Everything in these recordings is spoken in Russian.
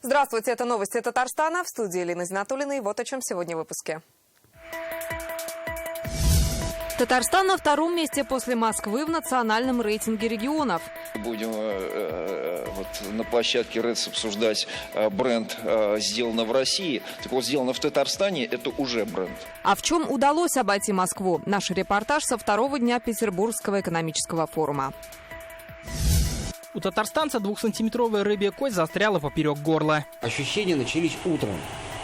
Здравствуйте, это новости Татарстана. В студии Елена Зинатуллина. И вот о чем сегодня в выпуске. Татарстан на втором месте после Москвы в национальном рейтинге регионов. Будем на площадке РЭЦ обсуждать бренд «Сделано в России». Так вот, «Сделано в Татарстане» — это уже бренд. А в чем удалось обойти Москву? Наш репортаж со второго дня Петербургского экономического форума. У татарстанца 2-сантиметровая рыбья кость застряла поперек горла. Ощущения начались утром.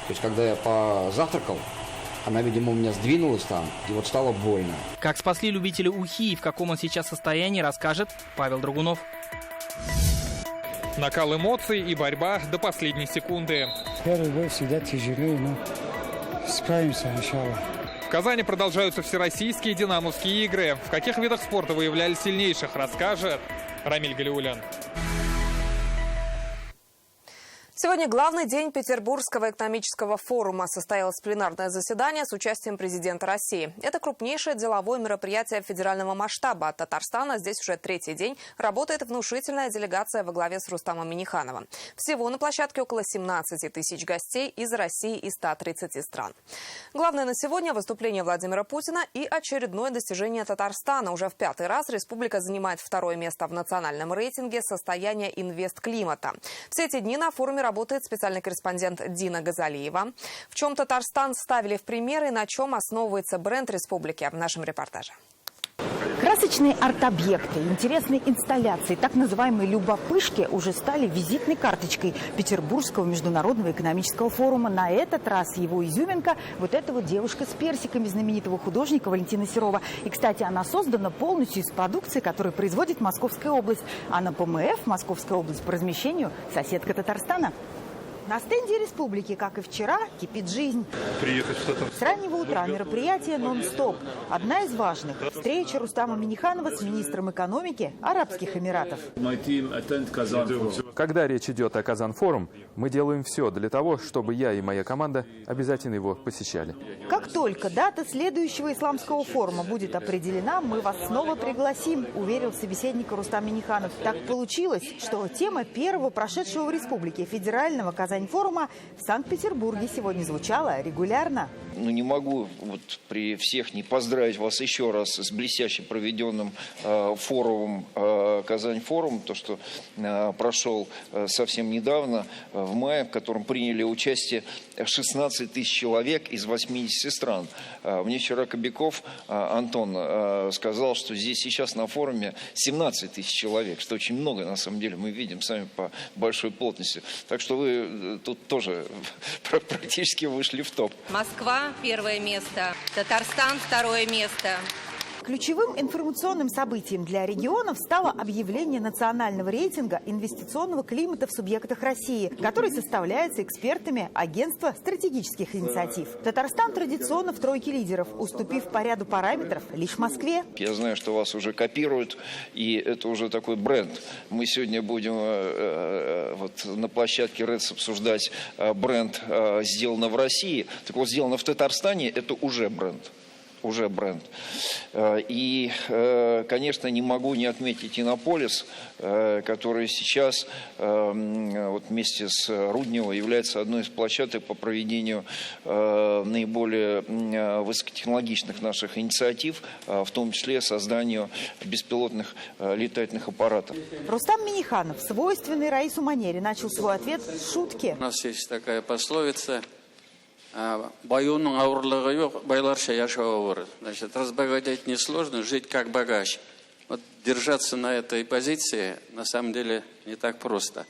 То есть, когда я позавтракал, она, видимо, у меня сдвинулась там, и вот стало больно. Как спасли любители ухи и в каком он сейчас состоянии, расскажет Павел Драгунов. Накал эмоций и борьба до последней секунды. Первый бой всегда тяжелее, но справимся, иншаллах. В Казани продолжаются всероссийские динамовские игры. В каких видах спорта выявляли сильнейших, расскажет Рамиль Галиулян. Сегодня главный день Петербургского экономического форума. Состоялось пленарное заседание с участием президента России. Это крупнейшее деловое мероприятие федерального масштаба. От Татарстана здесь уже третий день работает внушительная делегация во главе с Рустамом Миннихановым. Всего на площадке около 17 тысяч гостей из России и 130 стран. Главное на сегодня – выступление Владимира Путина и очередное достижение Татарстана. Уже в 5-й раз республика занимает второе место в национальном рейтинге состояния инвестклимата. Все эти дни на форуме работает специальный корреспондент Дина Газалиева. В чем Татарстан ставили в пример и на чем основывается бренд республики в нашем репортаже. Красочные арт-объекты, интересные инсталляции, так называемые «любопышки» уже стали визитной карточкой Петербургского международного экономического форума. На этот раз его изюминка – вот эта вот девушка с персиками знаменитого художника Валентина Серова. И, кстати, она создана полностью из продукции, которую производит Московская область. А на ПМФ Московская область по размещению – соседка Татарстана. На стенде республики, как и вчера, кипит жизнь. С раннего утра мероприятие нон-стоп. Одна из важных – встреча Рустама Минниханова с министром экономики Арабских Эмиратов. Когда речь идет о Казан-форум, мы делаем все для того, чтобы я и моя команда обязательно его посещали. Как только дата следующего исламского форума будет определена, мы вас снова пригласим, уверил собеседник Рустам Минниханов. Так получилось, что тема первого прошедшего в республике федерального Казань-форума в Санкт-Петербурге сегодня звучала регулярно. Не могу при всех не поздравить вас еще раз с блестяще проведенным форумом Казань-форум, то, что прошел совсем недавно, в мае, в котором приняли участие 16 тысяч человек из 80 стран. Мне вчера Кобяков Антон сказал, что здесь сейчас на форуме 17 тысяч человек, что очень много, на самом деле, мы видим сами по большой плотности. Так что вы тут тоже практически вышли в топ. Москва – первое место, Татарстан – второе место. Ключевым информационным событием для регионов стало объявление национального рейтинга инвестиционного климата в субъектах России, который составляется экспертами Агентства стратегических инициатив. Татарстан традиционно в тройке лидеров, уступив по ряду параметров лишь Москве. Я знаю, что вас уже копируют, и это уже такой бренд. Мы сегодня будем на площадке РЭЦ обсуждать бренд «Сделано в России». Так вот, «Сделано в Татарстане» – это уже бренд. Уже бренд. И, конечно, не могу не отметить Иннополис, который сейчас вместе с Руднево является одной из площадок по проведению наиболее высокотехнологичных наших инициатив, в том числе созданию беспилотных летательных аппаратов. Рустам Минниханов, свойственный Раису манере, начал свой ответ с шутки. У нас есть такая пословица: «Баюның ауырлығы жоқ, байларша яшауы бар». Значит, разбогатеть несложно, жить как богач. Вот держаться на этой позиции на самом деле не так просто.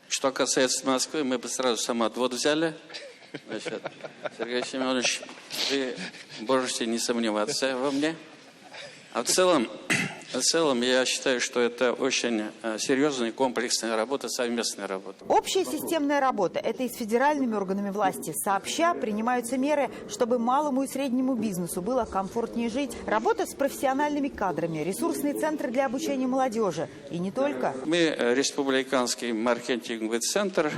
Что касается Москвы, мы бы сразу самоотвод взяли. Значит, Сергей Семенович, вы можете не сомневаться во мне. А в целом я считаю, что это очень серьезная комплексная работа, совместная работа. Общая системная работа – это и с федеральными органами власти. Сообща принимаются меры, чтобы малому и среднему бизнесу было комфортнее жить. Работа с профессиональными кадрами, ресурсные центры для обучения молодежи. И не только. Мы республиканский маркетинговый центр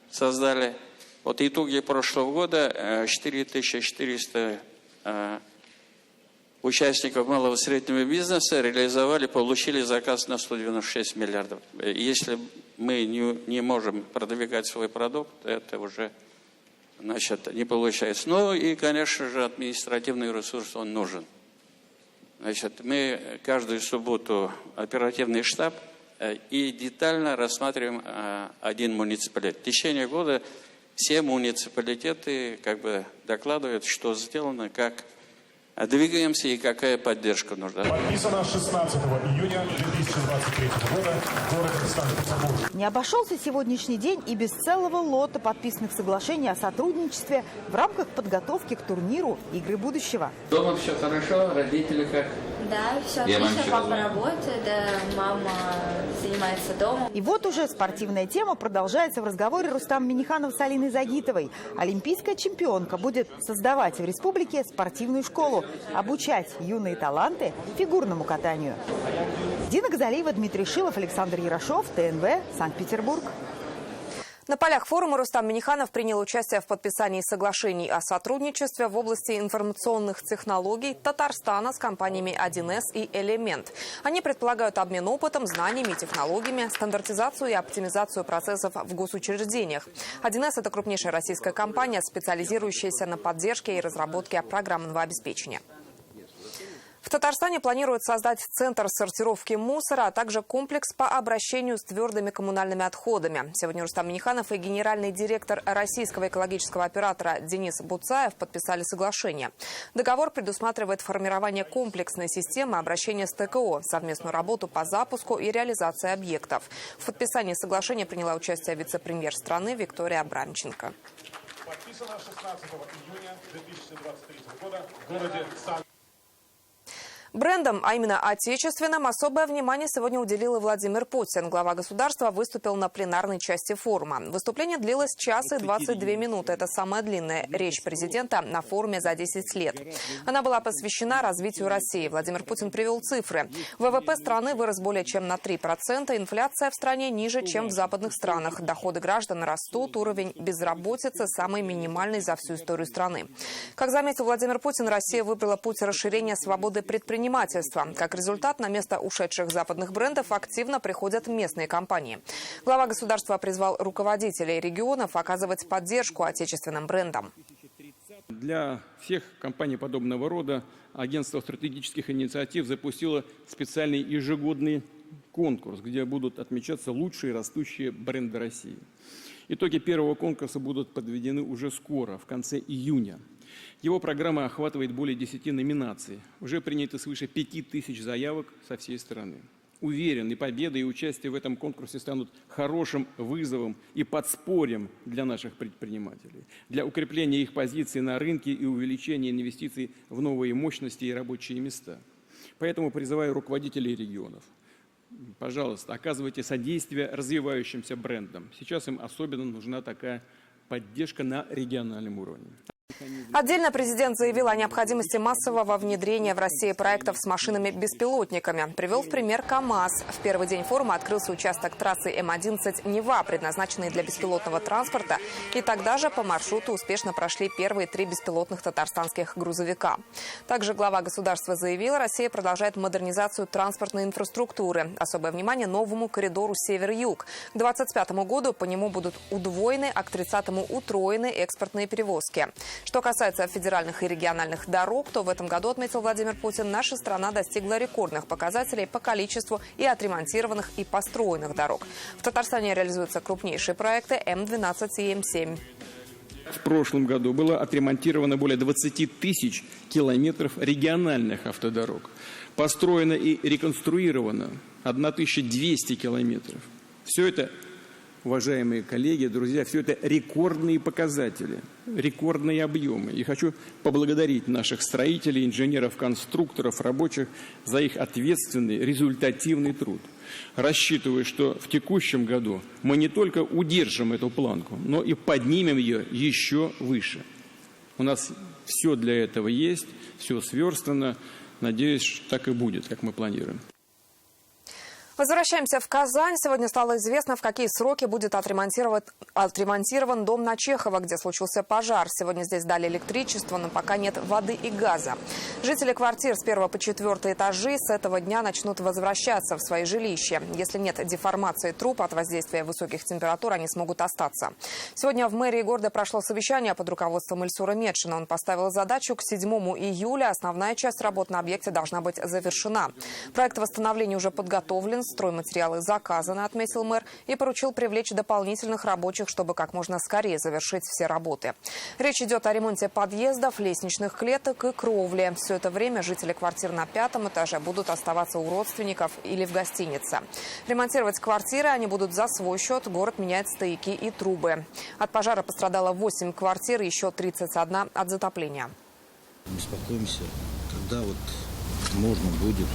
создали. Вот итоги прошлого года 4400 участников малого и среднего бизнеса реализовали, получили заказ на 196 миллиардов. Если мы не можем продвигать свой продукт, это уже, значит, не получается. Ну и, конечно же, административный ресурс, он нужен. Значит, мы каждую субботу оперативный штаб и детально рассматриваем один муниципалитет. В течение года все муниципалитеты как бы докладывают, что сделано, как двигаемся и какая поддержка нужна. Подписано 16 июня 2023 года в городе Санкт-Петербург. Не обошелся сегодняшний день и без целого лота подписанных соглашений о сотрудничестве в рамках подготовки к турниру «Игры будущего». Дома все хорошо, родители как? Да, все отлично, папа работает, мама занимается домом. И вот уже спортивная тема продолжается в разговоре Рустам Минниханов с Алиной Загитовой. Олимпийская чемпионка будет создавать в республике спортивную школу, обучать юные таланты фигурному катанию. Дина Газалиева, Дмитрий Шилов, Александр Ярошов, ТНВ, Санкт-Петербург. На полях форума Рустам Минниханов принял участие в подписании соглашений о сотрудничестве в области информационных технологий Татарстана с компаниями 1С и Элемент. Они предполагают обмен опытом, знаниями и технологиями, стандартизацию и оптимизацию процессов в госучреждениях. 1С – это крупнейшая российская компания, специализирующаяся на поддержке и разработке программного обеспечения. В Татарстане планируют создать центр сортировки мусора, а также комплекс по обращению с твердыми коммунальными отходами. Сегодня Рустам Минниханов и генеральный директор российского экологического оператора Денис Буцаев подписали соглашение. Договор предусматривает формирование комплексной системы обращения с ТКО, совместную работу по запуску и реализации объектов. В подписании соглашения приняла участие вице-премьер страны Виктория Абрамченко. Подписано 16 июня 2023 года в городе Санкт-Петербург. Брендам, а именно отечественным, особое внимание сегодня уделил и Владимир Путин. Глава государства выступил на пленарной части форума. Выступление длилось 1 час и 22 минуты. Это самая длинная речь президента на форуме за 10 лет. Она была посвящена развитию России. Владимир Путин привел цифры. ВВП страны вырос более чем на 3%. Инфляция в стране ниже, чем в западных странах. Доходы граждан растут. Уровень безработицы самый минимальный за всю историю страны. Как заметил Владимир Путин, Россия выбрала путь расширения свободы предпринимательства. Как результат, на место ушедших западных брендов активно приходят местные компании. Глава государства призвал руководителей регионов оказывать поддержку отечественным брендам. Для всех компаний подобного рода агентство стратегических инициатив запустило специальный ежегодный конкурс, где будут отмечаться лучшие растущие бренды России. Итоги первого конкурса будут подведены уже скоро, в конце июня. Его программа охватывает более 10 номинаций. Уже принято свыше 5000 заявок со всей страны. Уверен, и победа, и участие в этом конкурсе станут хорошим вызовом и подспорьем для наших предпринимателей, для укрепления их позиций на рынке и увеличения инвестиций в новые мощности и рабочие места. Поэтому призываю руководителей регионов. Пожалуйста, оказывайте содействие развивающимся брендам. Сейчас им особенно нужна такая поддержка на региональном уровне. Отдельно президент заявил о необходимости массового внедрения в России проектов с машинами-беспилотниками. Привел в пример КАМАЗ. В первый день форума открылся участок трассы М-11 Нева, предназначенный для беспилотного транспорта. И тогда же по маршруту успешно прошли первые 3 беспилотных татарстанских грузовика. Также глава государства заявил, Россия продолжает модернизацию транспортной инфраструктуры. Особое внимание новому коридору север-юг. К 2025 году по нему будут удвоены, а к 30-му утроены экспортные перевозки. Что касается федеральных и региональных дорог, то в этом году, отметил Владимир Путин, наша страна достигла рекордных показателей по количеству и отремонтированных, и построенных дорог. В Татарстане реализуются крупнейшие проекты М-12 и М-7. В прошлом году было отремонтировано более 20 тысяч километров региональных автодорог. Построено и реконструировано 1200 километров. Все это, уважаемые коллеги, друзья, все это рекордные показатели, рекордные объемы. И хочу поблагодарить наших строителей, инженеров, конструкторов, рабочих за их ответственный, результативный труд. Рассчитываю, что в текущем году мы не только удержим эту планку, но и поднимем ее еще выше. У нас все для этого есть, все сверстано. Надеюсь, так и будет, как мы планируем. Возвращаемся в Казань. Сегодня стало известно, в какие сроки будет отремонтирован дом на Чехова, где случился пожар. Сегодня здесь дали электричество, но пока нет воды и газа. Жители квартир с 1 по 4 этажей с этого дня начнут возвращаться в свои жилища. Если нет деформации труб от воздействия высоких температур, они смогут остаться. Сегодня в мэрии города прошло совещание под руководством Ильсура Медшина. Он поставил задачу: к 7 июля основная часть работ на объекте должна быть завершена. Проект восстановления уже подготовлен. Стройматериалы заказаны, отметил мэр, и поручил привлечь дополнительных рабочих, чтобы как можно скорее завершить все работы. Речь идет о ремонте подъездов, лестничных клеток и кровли. Все это время жители квартир на 5-м этаже будут оставаться у родственников или в гостинице. Ремонтировать квартиры они будут за свой счет. Город меняет стояки и трубы. От пожара пострадало 8 квартир, еще 31 от затопления. Беспокоимся, когда можно будет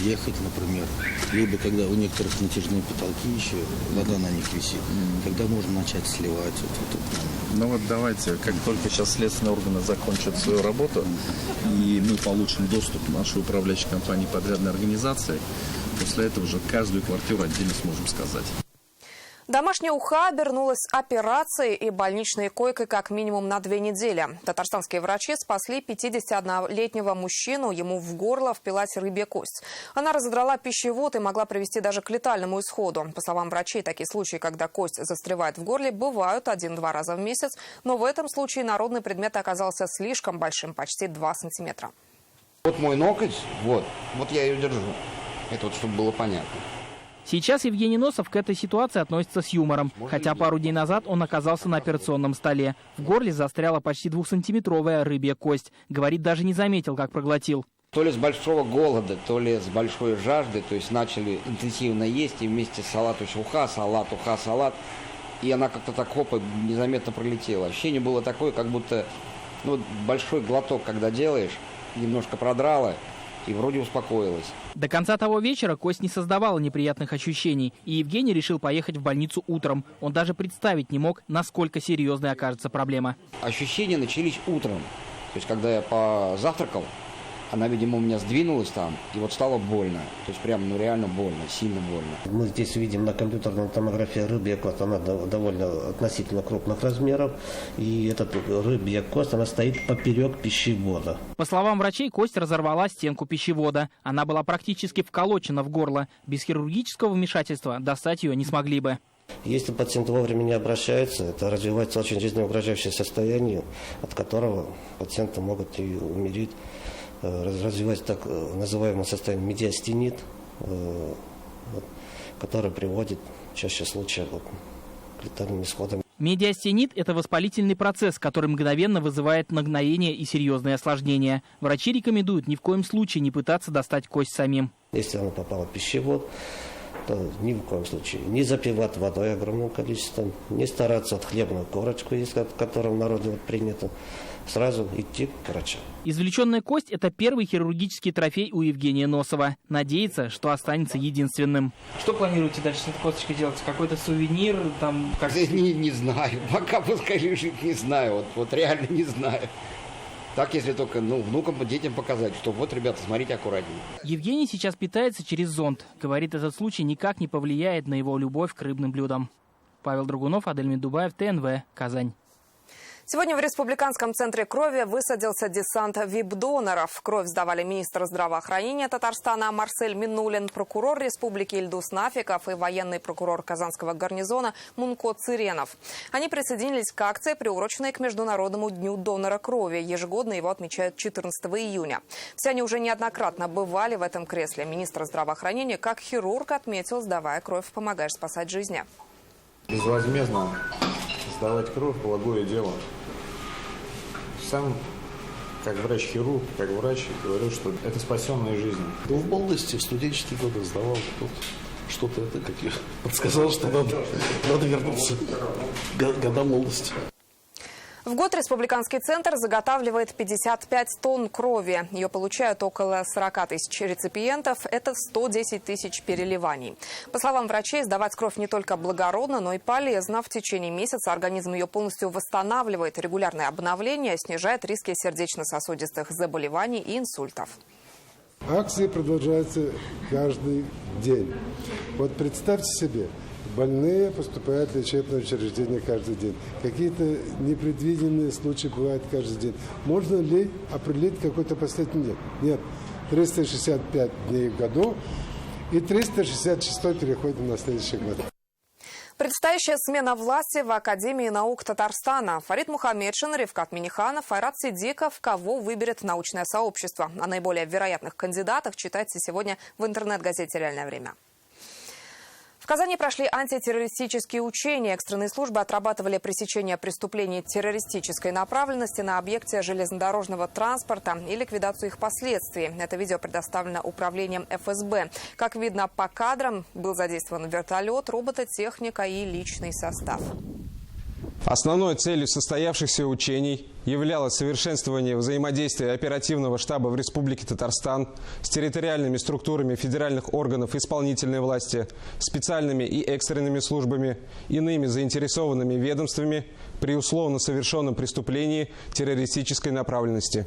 ехать, например, либо когда у некоторых натяжные потолки еще, вода на них висит, когда можно начать сливать. Давайте, как только сейчас следственные органы закончат свою работу, и мы получим доступ к нашей управляющей компании подрядной организации, после этого уже каждую квартиру отдельно сможем сказать. Домашняя уха обернулась операцией и больничной койкой как минимум на 2 недели. Татарстанские врачи спасли 51-летнего мужчину. Ему в горло впилась рыбья кость. Она разодрала пищевод и могла привести даже к летальному исходу. По словам врачей, такие случаи, когда кость застревает в горле, бывают 1-2 раза в месяц. Но в этом случае народный предмет оказался слишком большим, почти 2 сантиметра. Вот мой ноготь, вот я ее держу. Это чтобы было понятно. Сейчас Евгений Носов к этой ситуации относится с юмором. Хотя пару дней назад он оказался на операционном столе. В горле застряла почти 2-сантиметровая рыбья кость. Говорит, даже не заметил, как проглотил. То ли с большого голода, то ли с большой жажды. То есть начали интенсивно есть, и вместе с салат уха, салат. И она как-то так незаметно пролетела. Ощущение было такое, как будто большой глоток, когда делаешь, немножко продрало. И вроде успокоилась. До конца того вечера кость не создавала неприятных ощущений, и Евгений решил поехать в больницу утром. Он даже представить не мог, насколько серьезной окажется проблема. Ощущения начались утром. То есть, когда я позавтракал, она, видимо, у меня сдвинулась там, и стало больно. То есть, прям, реально больно, сильно больно. Мы здесь видим на компьютерной томографии рыбья кость, она довольно относительно крупных размеров. И эта рыбья кость, она стоит поперек пищевода. По словам врачей, кость разорвала стенку пищевода. Она была практически вколочена в горло. Без хирургического вмешательства достать ее не смогли бы. Если пациент вовремя не обращается, это развивается очень жизнеугрожающее состояние, от которого пациенты могут и умереть. Развивать так называемое состояние медиастенит, который приводит чаще случаев к летальным исходам. Медиастенит – это воспалительный процесс, который мгновенно вызывает нагноение и серьезные осложнения. Врачи рекомендуют ни в коем случае не пытаться достать кость самим. Если она попала в пищевод, то ни в коем случае не запивать водой огромным количеством, не стараться от хлебную корочку, которая в народе принято, сразу идти к врачу. Извлеченная кость – это первый хирургический трофей у Евгения Носова. Надеется, что останется единственным. Что планируете дальше с этой косточкой делать? Какой-то сувенир? Не знаю. Пока пускай лежит, не знаю. Реально не знаю. Так, если только внукам и детям показать, что ребята, смотрите аккуратнее. Евгений сейчас питается через зонд. Говорит, этот случай никак не повлияет на его любовь к рыбным блюдам. Павел Драгунов, Адель Медубаев, ТНВ, Казань. Сегодня в Республиканском центре крови высадился десант ВИП-доноров. Кровь сдавали министр здравоохранения Татарстана Марсель Минулин, прокурор республики Ильдус Нафиков и военный прокурор Казанского гарнизона Мунко Цыренов. Они присоединились к акции, приуроченной к Международному дню донора крови. Ежегодно его отмечают 14 июня. Все они уже неоднократно бывали в этом кресле. Министр здравоохранения, как хирург, отметил, сдавая кровь, помогаешь спасать жизни. Безвозмездно сдавать кровь – благое дело. Сам, как врач-хирург, как врач, говорю, что это спасенные жизни. В молодости, в студенческие годы сдавал. Тут что-то как я подсказал, что надо вернуться к годам молодости. В год республиканский центр заготавливает 55 тонн крови. Ее получают около 40 тысяч реципиентов. Это 110 тысяч переливаний. По словам врачей, сдавать кровь не только благородно, но и полезно. В течение месяца организм ее полностью восстанавливает. Регулярное обновление снижает риски сердечно-сосудистых заболеваний и инсультов. Акции продолжаются каждый день. Вот представьте себе, больные поступают в лечебное учреждение каждый день. Какие-то непредвиденные случаи бывают каждый день. Можно ли определить какой-то последний день? Нет. 365 дней в году и 366 переходим на следующий год. Предстоящая смена власти в Академии наук Татарстана. Фарид Мухаммедшин, Рифкат Миниханов, Айрат Сидиков. Кого выберет научное сообщество? О наиболее вероятных кандидатах читайте сегодня в интернет-газете «Реальное время». В Казани прошли антитеррористические учения. Экстренные службы отрабатывали пресечение преступлений террористической направленности на объекте железнодорожного транспорта и ликвидацию их последствий. Это видео предоставлено управлением ФСБ. Как видно по кадрам, был задействован вертолет, робототехника и личный состав. Основной целью состоявшихся учений являлось совершенствование взаимодействия оперативного штаба в Республике Татарстан с территориальными структурами федеральных органов исполнительной власти, специальными и экстренными службами, иными заинтересованными ведомствами при условно совершенном преступлении террористической направленности.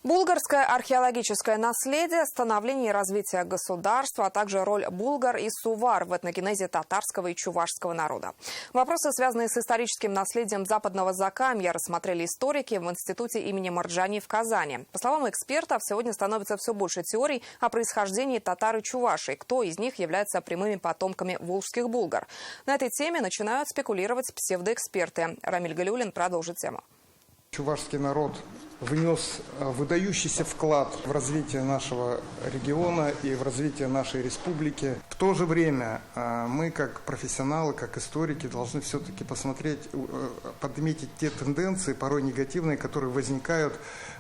Булгарское археологическое наследие, становление и развитие государства, а также роль булгар и сувар в этногенезе татарского и чувашского народа. Вопросы, связанные с историческим наследием Западного Закамья, рассмотрели историки в Институте имени Марджани в Казани. По словам экспертов, сегодня становится все больше теорий о происхождении татар и чувашей. Кто из них является прямыми потомками волжских булгар? На этой теме начинают спекулировать псевдоэксперты. Рамиль Галиуллин продолжит тему. Чувашский народ внес выдающийся вклад в развитие нашего региона и в развитие нашей республики. В то же время мы, как профессионалы, как историки, должны все-таки посмотреть, подметить те тенденции, порой негативные, которые возникают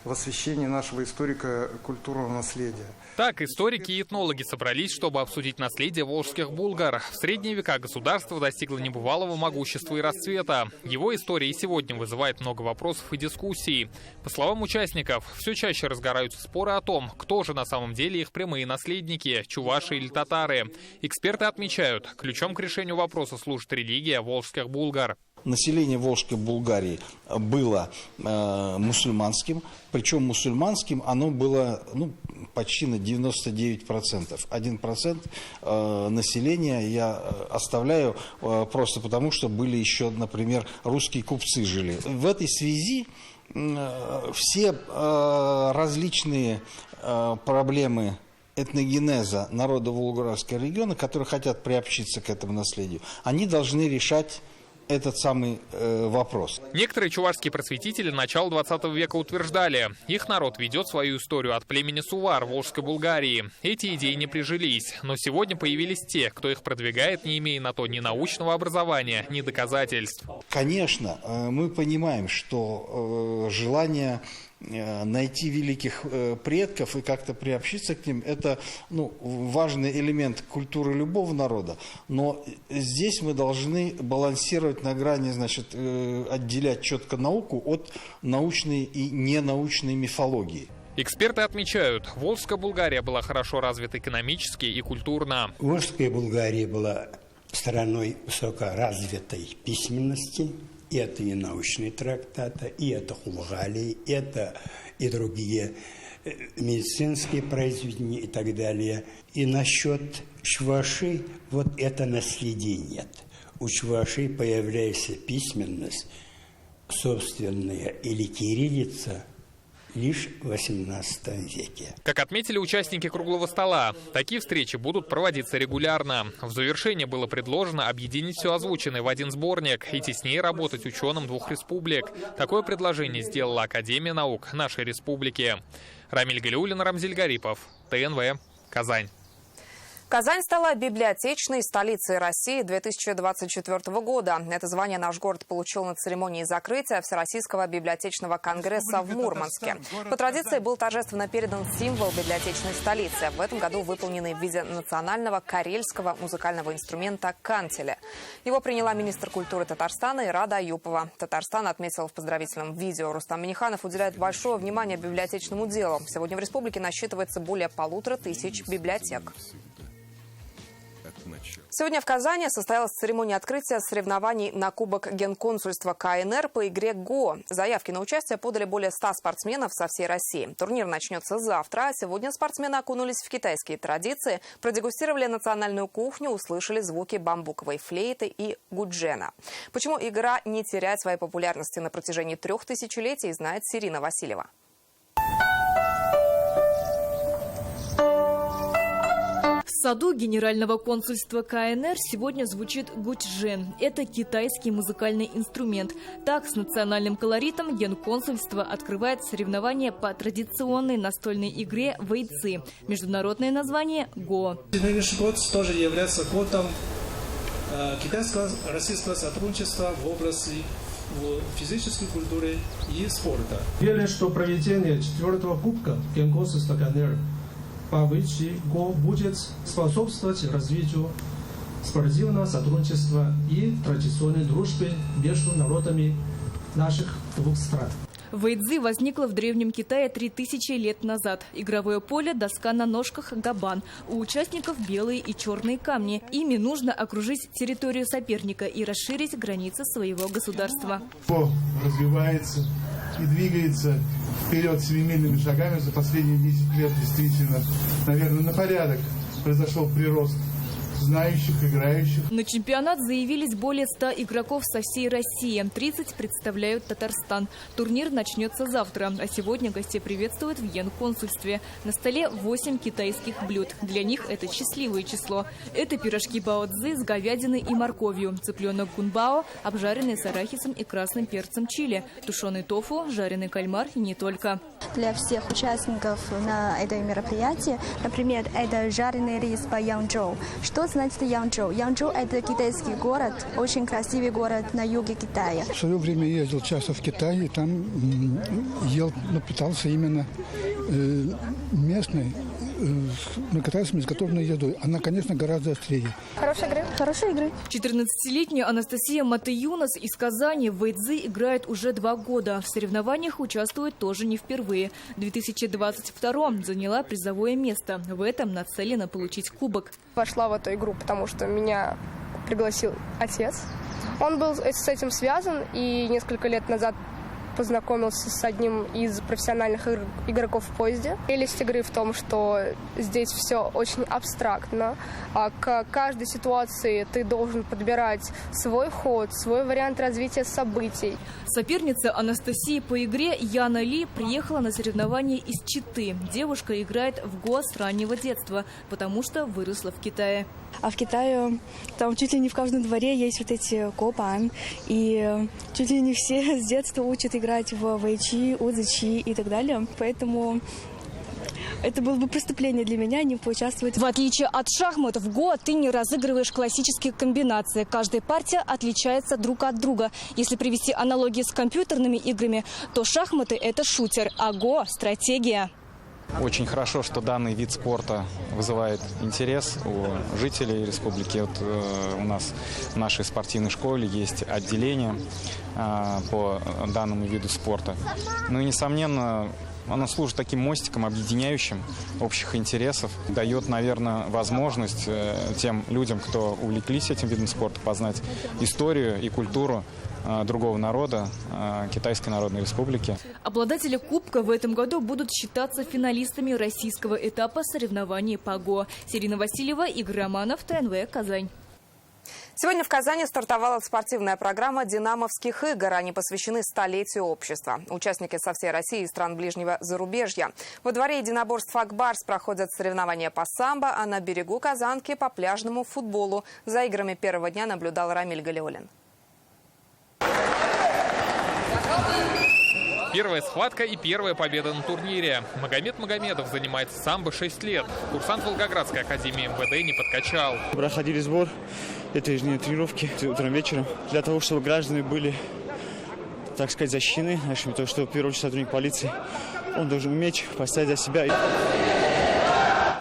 в освещении нашего историко-культурного наследия. Так, историки и этнологи собрались, чтобы обсудить наследие волжских булгар. В средние века государство достигло небывалого могущества и расцвета. Его история и сегодня вызывает много вопросов и дискуссий. По словам участников, все чаще разгораются споры о том, кто же на самом деле их прямые наследники, чуваши или татары. Эксперты отмечают, ключом к решению вопроса служит религия волжских булгар. Население Волжской Булгарии было мусульманским, причем мусульманским оно было почти на 99%. 1% населения я оставляю просто потому, что были еще, например, русские купцы жили. В этой связи все различные проблемы этногенеза народа Волгоградского региона, которые хотят приобщиться к этому наследию, они должны решать этот самый вопрос. Некоторые чувашские просветители начала 20 века утверждали, их народ ведет свою историю от племени Сувар Волжской Булгарии. Эти идеи не прижились, но сегодня появились те, кто их продвигает, не имея на то ни научного образования, ни доказательств. Конечно, мы понимаем, что желание найти великих предков и как-то приобщиться к ним – это важный элемент культуры любого народа. Но здесь мы должны балансировать на грани, отделять четко науку от научной и ненаучной мифологии. Эксперты отмечают, Волжская Булгария была хорошо развита экономически и культурно. Волжская Булгария была страной высокоразвитой письменности. И это и научные трактаты, и это хулгалии, это и другие медицинские произведения и так далее. И насчет чувашей вот это наследия нет. У чувашей появляется письменность собственная или кириллица лишь в XVIII веке. Как отметили участники круглого стола, такие встречи будут проводиться регулярно. В завершение было предложено объединить все озвученное в один сборник и теснее работать ученым двух республик. Такое предложение сделала Академия наук нашей республики. Рамиль Галиуллин, Рамзиль Гарипов, ТНВ, Казань. Казань стала библиотечной столицей России 2024 года. Это звание наш город получил на церемонии закрытия Всероссийского библиотечного конгресса в Мурманске. По традиции был торжественно передан символ библиотечной столицы. В этом году выполненный в виде национального карельского музыкального инструмента кантеля. Его приняла министр культуры Татарстана Ирада Аюпова. Татарстан отметил в поздравительном видео. Рустам Миниханов уделяет большое внимание библиотечному делу. Сегодня в республике насчитывается более 1500 библиотек. Сегодня в Казани состоялась церемония открытия соревнований на Кубок Генконсульства КНР по игре ГО. Заявки на участие подали более 100 спортсменов со всей России. Турнир начнется завтра, а сегодня спортсмены окунулись в китайские традиции, продегустировали национальную кухню, услышали звуки бамбуковой флейты и гуджена. Почему игра не теряет своей популярности на протяжении 3 тысячелетий, знает Сирина Васильева. В саду Генерального консульства КНР сегодня звучит гуджен. Это китайский музыкальный инструмент. Так, с национальным колоритом Генконсульство открывает соревнования по традиционной настольной игре вэйци. Международное название – ГО. Нынешний год тоже является годом китайско-российского сотрудничества в области физической культуры и спорта. Верю, что проведение 4-го кубка Генконсульства КНР по вэйци ГО будет способствовать развитию спортивного сотрудничества и традиционной дружбы между народами наших двух стран. Вэйцзи возникла в Древнем Китае 3000 лет назад. Игровое поле – доска на ножках габан. У участников белые и черные камни. Ими нужно окружить территорию соперника и расширить границы своего государства. Развивается и двигается вперед семимильными шагами за последние 10 лет. Действительно, наверное, на порядок произошел прирост знающих, играющих. На чемпионат заявились более 100 игроков со всей России. 30 представляют Татарстан. Турнир начнется завтра, а сегодня гостей приветствуют в Генконсульстве. На столе 8 китайских блюд. Для них это счастливое число. Это пирожки бао-цзы с говядиной и морковью, цыпленок гунбао, обжаренный с арахисом и красным перцем чили, тушеный тофу, жареный кальмар и не только. Для всех участников на этом мероприятии, например, это жареный рис по Янчжоу. Что значит Янчжоу? Янчжоу – это китайский город, очень красивый город на юге Китая. В свое время ездил часто в Китай, и там ел, питался именно местной, китайцами изготовленной едой. Она, конечно, гораздо острее. Хорошей игры. Хорошей игры. 14-летняя Анастасия Матеюнас из Казани в вэйцзи играет уже 2 года. В соревнованиях участвует тоже не впервые. В 2022-м заняла призовое место. В этом нацелена получить кубок. Вошла в эту игру, потому что меня пригласил отец. Он был с этим связан и несколько лет назад познакомился с одним из профессиональных игроков в поезде. Прелесть игры в том, что здесь все очень абстрактно. А к каждой ситуации ты должен подбирать свой ход, свой вариант развития событий. Соперница Анастасии по игре Яна Ли приехала на соревнования из Читы. Девушка играет в ГО с раннего детства, потому что выросла в Китае. А в Китае там чуть ли не в каждом дворе есть вот эти копан, и чуть ли не все с детства учат играть в вэйчи, удзичи и так далее. Поэтому это было бы преступление для меня не поучаствовать. В отличие от шахмат, в ГО ты не разыгрываешь классические комбинации. Каждая партия отличается друг от друга. Если привести аналогии с компьютерными играми, то шахматы – это шутер, а ГО – стратегия. Очень хорошо, что данный вид спорта вызывает интерес у жителей республики. Вот, у нас в нашей спортивной школе есть отделение по данному виду спорта. Ну и, несомненно, оно служит таким мостиком, объединяющим общих интересов. Дает, наверное, возможность тем людям, кто увлеклись этим видом спорта, познать историю и культуру другого народа, Китайской Народной Республики. Обладатели кубка в этом году будут считаться финалистами российского этапа соревнований по ГО. Сирина Васильева, Игорь Романов, ТНВ, Казань. Сегодня в Казани стартовала спортивная программа «Динамовских игр». Они посвящены столетию общества. Участники со всей России и стран ближнего зарубежья. Во дворе единоборств «Акбарс» проходят соревнования по самбо, а на берегу Казанки по пляжному футболу. За играми первого дня наблюдал Рамиль Галиуллин. Первая схватка и первая победа на турнире. Магомед Магомедов занимается самбо 6 лет. Курсант Волгоградской академии МВД не подкачал. Проходили сбор ежедневной тренировки утром вечером для того, чтобы граждане были, так сказать, защищены. То, что в первую очередь сотрудник полиции, он должен уметь постоять за себя.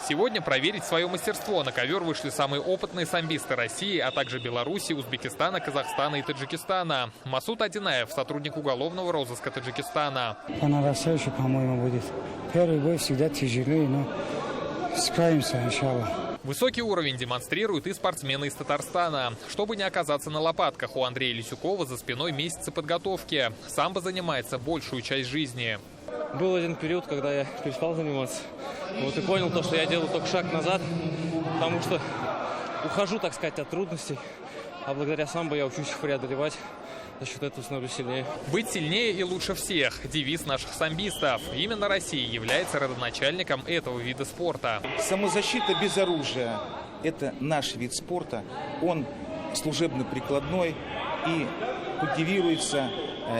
Сегодня проверить свое мастерство. На ковер вышли самые опытные самбисты России, а также Беларуси, Узбекистана, Казахстана и Таджикистана. Масуд Адинаев, сотрудник уголовного розыска Таджикистана. По по-моему, будет. Первый бой всегда тяжелее, но справимся, иншаллах. Высокий уровень демонстрируют и спортсмены из Татарстана. Чтобы не оказаться на лопатках, у Андрея Лисюкова за спиной месяцы подготовки. Самбо занимается большую часть жизни. Был один период, когда я перестал заниматься. Вот и понял то, что я делаю только шаг назад, потому что ухожу, так сказать, от трудностей. А благодаря самбо я учусь их преодолевать. За счет этого становлюсь сильнее. Быть сильнее и лучше всех – девиз наших самбистов. Именно Россия является родоначальником этого вида спорта. Самозащита без оружия – это наш вид спорта. Он служебно-прикладной и культивируется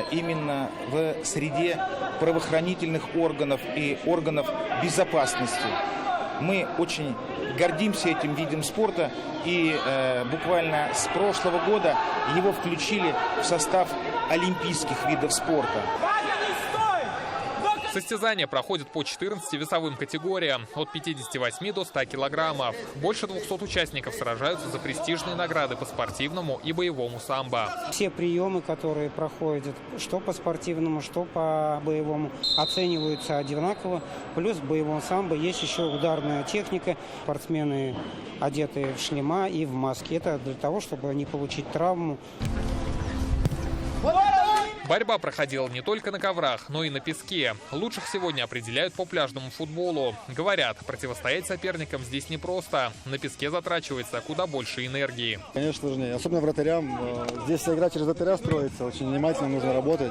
именно в среде правоохранительных органов и органов безопасности. Мы очень гордимся этим видом спорта, и буквально с прошлого года его включили в состав олимпийских видов спорта. Состязания проходят по 14 весовым категориям, от 58 до 100 килограммов. Больше 200 участников сражаются за престижные награды по спортивному и боевому самбо. Все приемы, которые проходят, что по спортивному, что по боевому, оцениваются одинаково. Плюс в боевом самбо есть еще ударная техника. Спортсмены одеты в шлема и в маски. Это для того, чтобы не получить травму. Борьба проходила не только на коврах, но и на песке. Лучших сегодня определяют по пляжному футболу. Говорят, противостоять соперникам здесь непросто. На песке затрачивается куда больше энергии. Конечно, сложнее. Особенно вратарям. Здесь вся игра через вратаря строится. Очень внимательно нужно работать.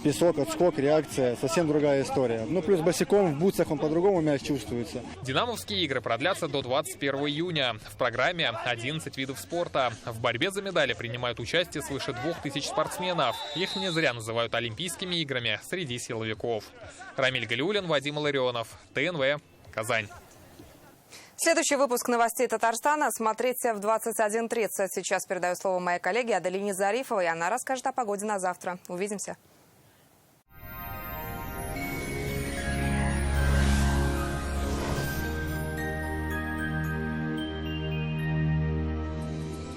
Песок, отскок, реакция. Совсем другая история. Ну, плюс босиком в бутсах он по-другому мяч чувствуется. Динамовские игры продлятся до 21 июня. В программе 11 видов спорта. В борьбе за медали принимают участие свыше 2000 спортсменов. Их не зря называют Олимпийскими играми среди силовиков. Рамиль Галиуллин, Вадим Илларионов, ТНВ, Казань. Следующий выпуск новостей Татарстана смотрите в 21:30. Сейчас передаю слово моей коллеге Аделине Зарифовой. Она расскажет о погоде на завтра. Увидимся.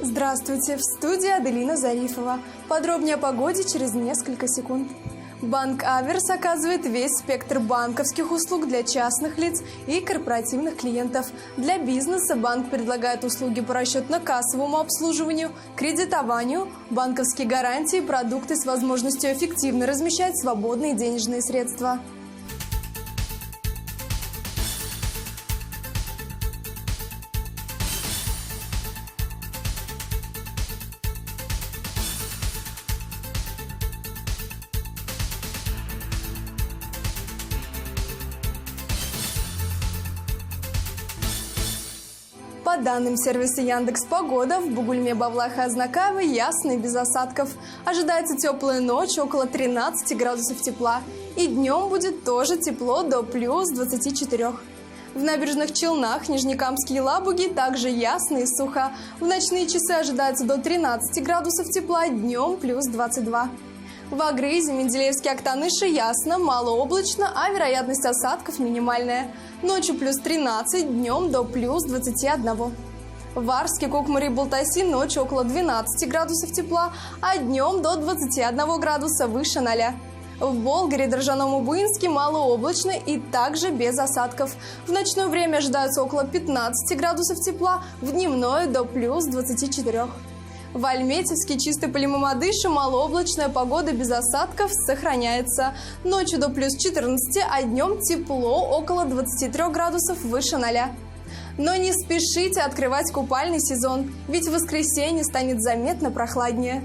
Здравствуйте, в студии Аделина Зарифова. Подробнее о погоде через несколько секунд. Банк Аверс оказывает весь спектр банковских услуг для частных лиц и корпоративных клиентов. Для бизнеса банк предлагает услуги по расчетно-кассовому обслуживанию, кредитованию, банковские гарантии, продукты с возможностью эффективно размещать свободные денежные средства. По данным сервиса Яндекс.Погода, в Бугульме, Бавлах и Азнакаево ясно и без осадков. Ожидается теплая ночь, около 13 градусов тепла. И днем будет тоже тепло до плюс 24. В Набережных Челнах, Нижнекамске и Лабуге также ясно и сухо. В ночные часы ожидается до 13 градусов тепла, днем плюс 22. В Агрызе, Менделеевске, Актаныше ясно, малооблачно, а вероятность осадков минимальная. Ночью плюс 13, днем до плюс 21. В Арске, Кокмаре и Балтаси ночью около 12 градусов тепла, а днем до 21 градуса выше 0. В Болгаре, Дрожжаном и Буинске малооблачно и также без осадков. В ночное время ожидаются около 15 градусов тепла, в дневное до плюс 24. В Альметьевске, Чистой Полимамадыше малооблачная погода без осадков сохраняется. Ночью до плюс 14, а днем тепло около 23 градусов выше 0. Но не спешите открывать купальный сезон, ведь в воскресенье станет заметно прохладнее.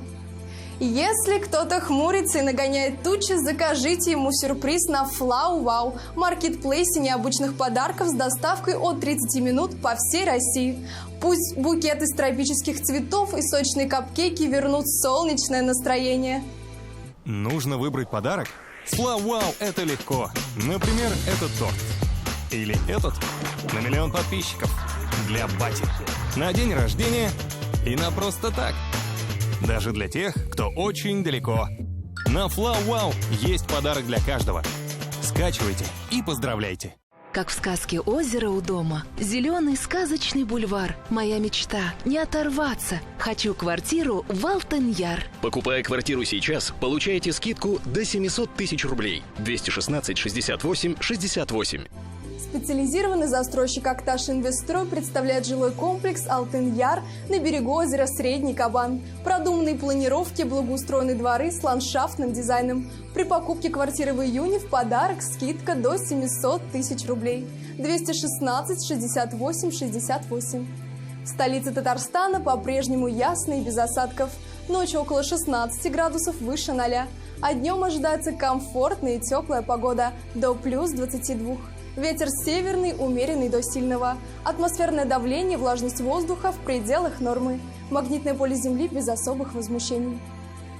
Если кто-то хмурится и нагоняет тучи, закажите ему сюрприз на FlowWow – маркетплейсе необычных подарков с доставкой от 30 минут по всей России. Пусть букет из тропических цветов и сочные капкейки вернут солнечное настроение. Нужно выбрать подарок? С FlowWow это легко. Например, этот торт. Или этот на 1 миллион подписчиков. Для бати. На день рождения и на просто так. Даже для тех, кто очень далеко. На FlowWow есть подарок для каждого. Скачивайте и поздравляйте. Как в сказке «Озеро у дома». Зеленый сказочный бульвар. Моя мечта – не оторваться. Хочу квартиру в Алтен-Яр. Покупая квартиру сейчас, получаете скидку до 700 тысяч рублей. 216 68 68. Специализированный застройщик «Акташ Инвестрой» представляет жилой комплекс «Алтын-Яр» на берегу озера Средний Кабан. Продуманные планировки, благоустроенные дворы с ландшафтным дизайном. При покупке квартиры в июне в подарок скидка до 700 тысяч рублей. 216 68 68. В столице Татарстана по-прежнему ясно и без осадков. Ночью около 16 градусов выше 0. А днем ожидается комфортная и теплая погода до плюс 22. Ветер северный, умеренный до сильного. Атмосферное давление, влажность воздуха в пределах нормы. Магнитное поле Земли без особых возмущений.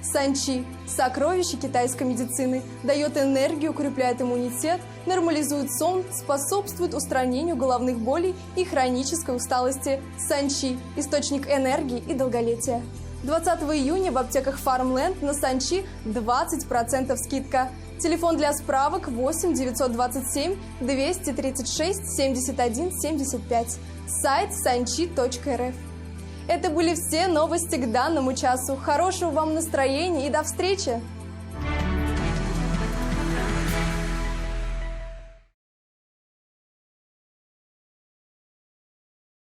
Санчи – сокровище китайской медицины. Дает энергию, укрепляет иммунитет, нормализует сон, способствует устранению головных болей и хронической усталости. Санчи – источник энергии и долголетия. 20 июня в аптеках Farmland на Санчи 20% скидка. Телефон для справок 8 927 236 71 75. Сайт sanchi.rf. Это были все новости к данному часу. Хорошего вам настроения и до встречи!